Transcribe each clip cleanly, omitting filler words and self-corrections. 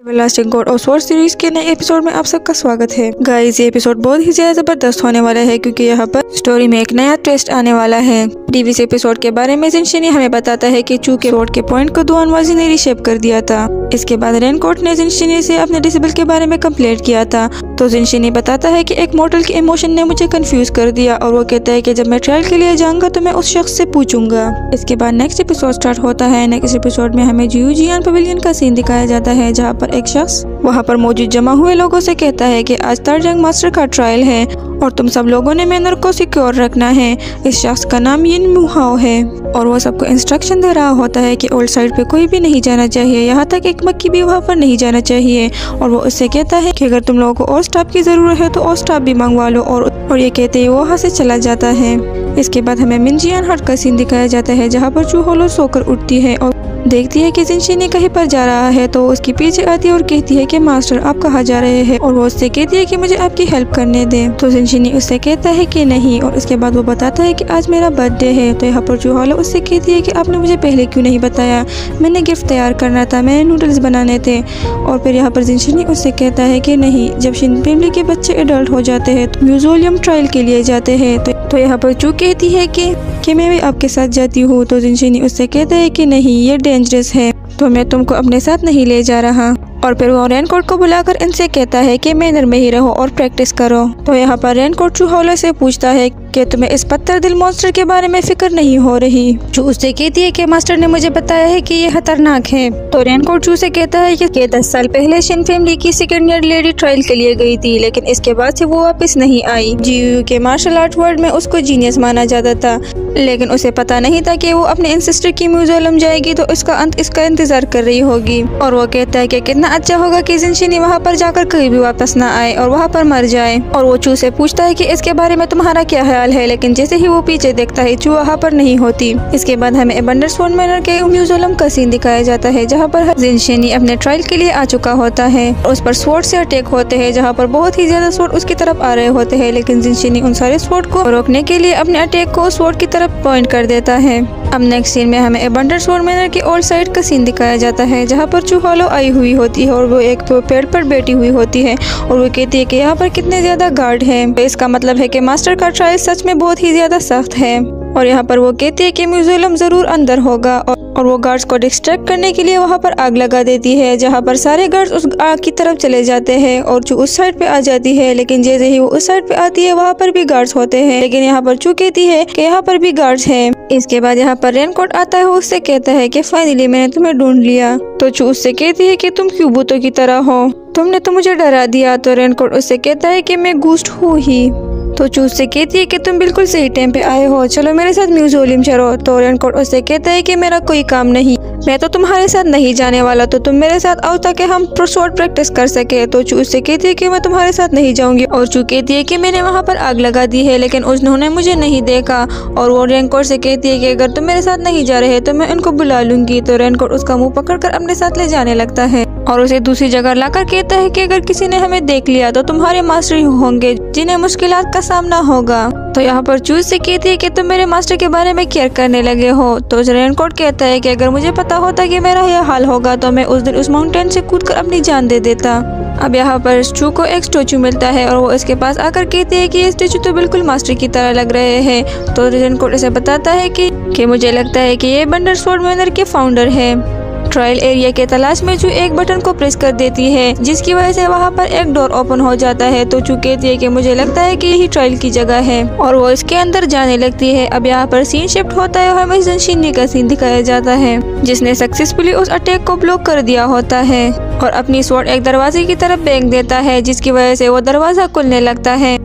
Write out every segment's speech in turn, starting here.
Everlasting God of sword series के नए episode में आप सबका स्वागत है। गाइस, ये एपिसोड बहुत ही ज्यादा जबरदस्त होने वाला है क्योंकि यहाँ पर स्टोरी में एक नया ट्विस्ट आने वाला है। प्रीवियस एपिसोड के बारे में जिनशिनी हमें बताता है कि चू के स्वॉर्ड के पॉइंट को दुआनवाजी ने रिशेप कर दिया था। इसके बाद रेनकोट ने जिनशिनी से अपने डिसेबल के बारे में कंप्लेंट किया था। तो जिनशिनी बताता है कि एक मॉडल के इमोशन ने मुझे कंफ्यूज कर दिया और वो कहता है कि जब मैं ट्रायल के लिए जाऊंगा तो मैं उस शख्स से पूछूंगा। इसके बाद नेक्स्ट एपिसोड स्टार्ट होता है। नेक्स्ट एपिसोड में हमें जियान पवेलियन का सीन दिखाया जाता है जहाँ पर एक शख्स वहाँ पर मौजूद जमा हुए लोगों से कहता है कि आज थर्ड यंग मास्टर का ट्रायल है और तुम सब लोगों ने मैनर को सिक्योर रखना है। इस शख्स का नाम यिन मुहाओ है और वो सबको इंस्ट्रक्शन दे रहा होता है कि ओल्ड साइड पे कोई भी नहीं जाना चाहिए, यहाँ तक एक मक्की भी वहाँ पर नहीं जाना चाहिए। और वो उससे कहता है कि अगर तुम लोगों को और स्टाफ की जरूरत है तो और स्टाफ भी मंगवा लो। और ये कहते ही वो वहाँ से चला जाता है। इसके बाद हमें मिनजियान हट का सीन दिखाया जाता है जहाँ पर चू होलो सोकर उठती है और देखती है कि जिनशिनी कहीं पर जा रहा है तो उसके पीछे आती है और कहती है कि मास्टर आप कहाँ जा रहे हैं। और वो उससे कहती है कि मुझे आपकी हेल्प करने दे। तो जिनशिनी उससे कहता है कि नहीं और उसके बाद वो बताता है कि आज मेरा बर्थडे है। तो यहाँ पर चू होलो उससे कहती है कि आपने मुझे पहले क्यों नहीं बताया, मैंने गिफ्ट तैयार करना था, मैंने नूडल्स बनाने थे। और फिर यहाँ पर जिनशिनी उससे कहता है कि नहीं, जब शिन फैमिली के बच्चे एडल्ट हो जाते हैं तो म्यूजियम ट्रायल के लिए जाते हैं। तो यहाँ पर चू कहती है कि मैं भी आपके साथ जाती हूँ। तो जिनशिनी उससे कहता है कि नहीं, ये डेंजरस है, तो मैं तुमको अपने साथ नहीं ले जा रहा। और फिर वो रेनकोट को बुलाकर इनसे कहता है कि मैनर में ही रहो और प्रैक्टिस करो। तो यहाँ पर रेनकोट चू होलो से पूछता है कि तुम्हें इस पत्थर दिल मॉन्स्टर के बारे में फिक्र नहीं हो रही। चू उससे कहती है कि मास्टर ने मुझे बताया है कि ये खतरनाक है। तो रेनकोट चू से कहता है कि 10 साल पहले शिन फैमिली की सेकंड ईयर लेडी ट्रायल के लिए गई थी, लेकिन इसके बाद से वो वापस नहीं आई। जीयू के मार्शल आर्ट वर्ल्ड में उसको जीनियस माना जाता था, लेकिन उसे पता नहीं था कि वो अपने इंसिस्टर की म्यूजियम जाएगी तो इसका अंत इसका इंतजार कर रही होगी। और वो कहता है कि कितना अच्छा होगा कि जिनशिनी वहाँ पर जाकर कहीं भी वापस ना आए और वहाँ पर मर जाए। और वो चू से पूछता है कि इसके बारे में तुम्हारा क्या ख्याल है, लेकिन जैसे ही वो पीछे देखता है चू वहाँ पर नहीं होती। इसके बाद हमें एबंडर स्वॉर्ड मैनर के म्यूजियम का सीन दिखाया जाता है जहाँ पर जिनशिनी अपने ट्रायल के लिए आ चुका होता है। उस पर स्वॉर्ड से अटैक होते हैं जहाँ पर बहुत ही ज्यादा स्वॉर्ड उसकी तरफ आ रहे होते हैं, लेकिन जिनशिनी उन सारे स्वॉर्ड को रोकने के लिए अपने अटैक को स्वॉर्ड की तरफ पॉइंट कर देता है। अब नेक्स्ट सीन में हमें एबंडर स्वॉर्ड मैनर की ओल्ड साइड का सीन दिखाया जाता है जहाँ पर चू होलो आई हुई होती है और वो एक पेड़ पर बैठी हुई होती है और वो कहती है कि यहाँ पर कितने ज्यादा गार्ड हैं। तो इसका मतलब है कि मास्टर का ट्रायल सच में बहुत ही ज्यादा सख्त है। और यहाँ पर वो कहती है कि म्यूजियम जरूर अंदर होगा और वो गार्ड्स को डिस्ट्रैक्ट करने के लिए वहाँ पर आग लगा देती है जहाँ पर सारे गार्ड्स उस आग की तरफ चले जाते हैं और चू उस साइड पे आ जाती है। लेकिन जैसे ही वो उस साइड पे आती है वहाँ पर भी गार्ड्स होते हैं, लेकिन यहाँ पर चू कहती है कि यहाँ पर भी गार्ड्स हैं। इसके बाद यहाँ पर रेनकोट आता है, उससे कहता है कि फाइनली मैंने तुम्हें ढूंढ लिया। तो चू उससे कहती है कि तुम क्यों भूतों की तरह हो, तुमने तो मुझे डरा दिया। तो रेनकोट उससे कहता है कि मैं घोस्ट हूँ ही। तो चू उससे कहती है कि तुम बिल्कुल सही टाइम पे आए हो, चलो मेरे साथ म्यूजियम चलो। तो रेनकोट उससे कहता है कि मेरा कोई काम नहीं, मैं तो तुम्हारे साथ नहीं जाने वाला, तो तुम मेरे साथ आओ ताकि हम स्वॉर्ड प्रैक्टिस कर सके। तो चू उससे कहती है कि मैं तुम्हारे साथ नहीं जाऊंगी। और चू कहती है कि मैंने वहाँ पर आग लगा दी है लेकिन उन्होंने मुझे नहीं देखा। और वो रेनकोट से कहती है कि अगर तुम मेरे साथ नहीं जा रहे तो मैं उनको बुला लूंगी। तो रेनकोट उसका मुँह पकड़ कर अपने साथ ले जाने लगता है और उसे दूसरी जगह लाकर कहता है कि अगर किसी ने हमें देख लिया तो तुम्हारे मास्टर ही होंगे जिन्हें मुश्किलात का सामना होगा। तो यहाँ पर चूज से कहती है कि तुम मेरे मास्टर के बारे में केयर करने लगे हो। तो रेनकोट कहता है कि अगर मुझे पता होता कि मेरा यह हाल होगा तो मैं उस दिन उस माउंटेन से कूदकर अपनी जान दे देता। अब यहाँ पर चू को एक स्टैचू मिलता है और वो इसके पास आकर कहती है कि ये स्टैचू तो बिल्कुल मास्टर की तरह लग रहे हैं। तो रेनकोट इसे बताता है कि मुझे लगता है कि ये एबंडर स्वॉर्ड मैनर के फाउंडर है। ट्रायल एरिया के तलाश में चू एक बटन को प्रेस कर देती है जिसकी वजह से वहाँ पर एक डोर ओपन हो जाता है। तो चू कहती है कि मुझे लगता है कि यही ट्रायल की जगह है और वो इसके अंदर जाने लगती है। अब यहाँ पर सीन शिफ्ट होता है और हमें जिनशिनी का सीन दिखाया जाता है जिसने सक्सेसफुली उस अटैक को ब्लॉक कर दिया होता है और अपनी स्वॉर्ड एक दरवाजे की तरफ फेंक देता है जिसकी वजह से वो दरवाजा खुलने लगता है।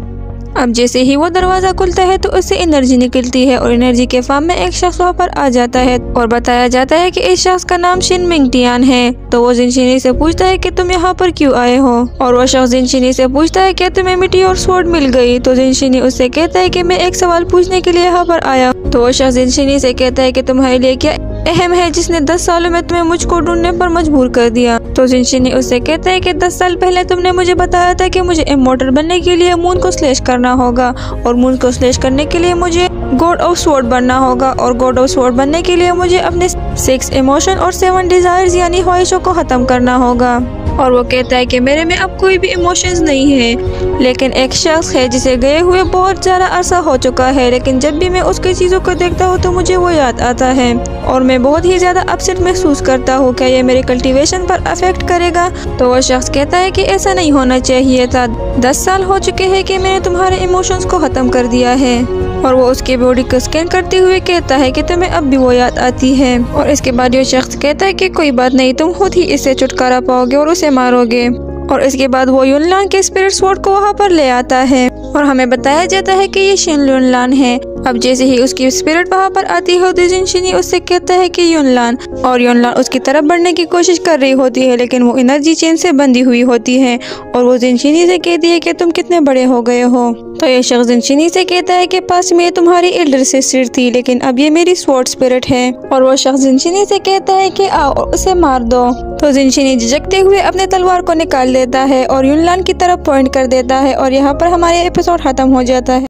अब जैसे ही वो दरवाजा खुलता है तो उससे एनर्जी निकलती है और एनर्जी के फॉर्म में एक शख्स वहाँ पर आ जाता है और बताया जाता है कि इस शख्स का नाम शिन मिंगटियान है। तो वो जिनशिनी से पूछता है कि तुम यहाँ पर क्यों आए हो और वो शख्स जिनशिनी से पूछता है कि तुम्हें मिट्टी और स्वॉर्ड मिल गई। तो जिनशिनी उससे कहता है कि मैं एक सवाल पूछने के लिए यहाँ पर आया। तो वो शख्स जिनशिनी से कहता है कि तुम्हारे लिए क्या अहम है जिसने 10 सालों में तुम्हें मुझको ढूंढने पर मजबूर कर दिया। तो जिनशिनी उससे कहता है कि 10 साल पहले तुमने मुझे बताया था कि मुझे इमॉर्टल बनने के लिए मून को स्लैश करना होगा और मून को स्लैश करने के लिए मुझे गॉड ऑफ स्वॉर्ड बनना होगा और गॉड ऑफ स्वॉर्ड बनने के लिए मुझे अपने 6 इमोशन और 7 डिजायर्स यानी ख्वाहिशों को खत्म करना होगा। और वो कहता है कि मेरे में अब कोई भी इमोशंस नहीं है, लेकिन एक शख्स है जिसे गए हुए बहुत ज़्यादा अरसा हो चुका है, लेकिन जब भी मैं उसकी चीज़ों को देखता हूँ तो मुझे वो याद आता है और मैं बहुत ही ज़्यादा अपसेट महसूस करता हूँ। क्या ये मेरे कल्टीवेशन पर अफेक्ट करेगा? तो वो शख्स कहता है कि ऐसा नहीं होना चाहिए था। 10 साल हो चुके हैं कि मैंने तुम्हारे इमोशंस को ख़त्म कर दिया है। और वो उसके बॉडी को स्कैन करते हुए कहता है कि तुम्हें अब भी वो याद आती है। और इसके बाद ये शख्स कहता है कि कोई बात नहीं, तुम खुद ही इससे छुटकारा पाओगे और उसे मारोगे। और इसके बाद वो युनलान के स्पिरिट स्वॉर्ड को वहाँ पर ले आता है और हमें बताया जाता है कि ये शिन युनलान है। अब जैसे ही उसकी स्पिरिट वहाँ पर आती है तो जिनशिनी उससे कहता है कि युनलान, और युनलान उसकी तरफ बढ़ने की कोशिश कर रही होती है, लेकिन वो एनर्जी चेन से बंधी हुई होती है और वो जिनशिनी से कहती है कि तुम कितने बड़े हो गए हो। तो ये शख्स जिनशिनी से कहता है कि पास में तुम्हारी एल्डर सिस्टर थी, लेकिन अब ये मेरी स्वॉर्ड स्पिरिट है। और वो शख्स जिनशिनी से कहता है कि आओ और उसे मार दो। तो जिनशिनी झिझकते हुए अपने तलवार को निकाल देता है और युनलान की तरफ पॉइंट कर देता है और यहाँ पर हमारे एपिसोड खत्म हो जाता है।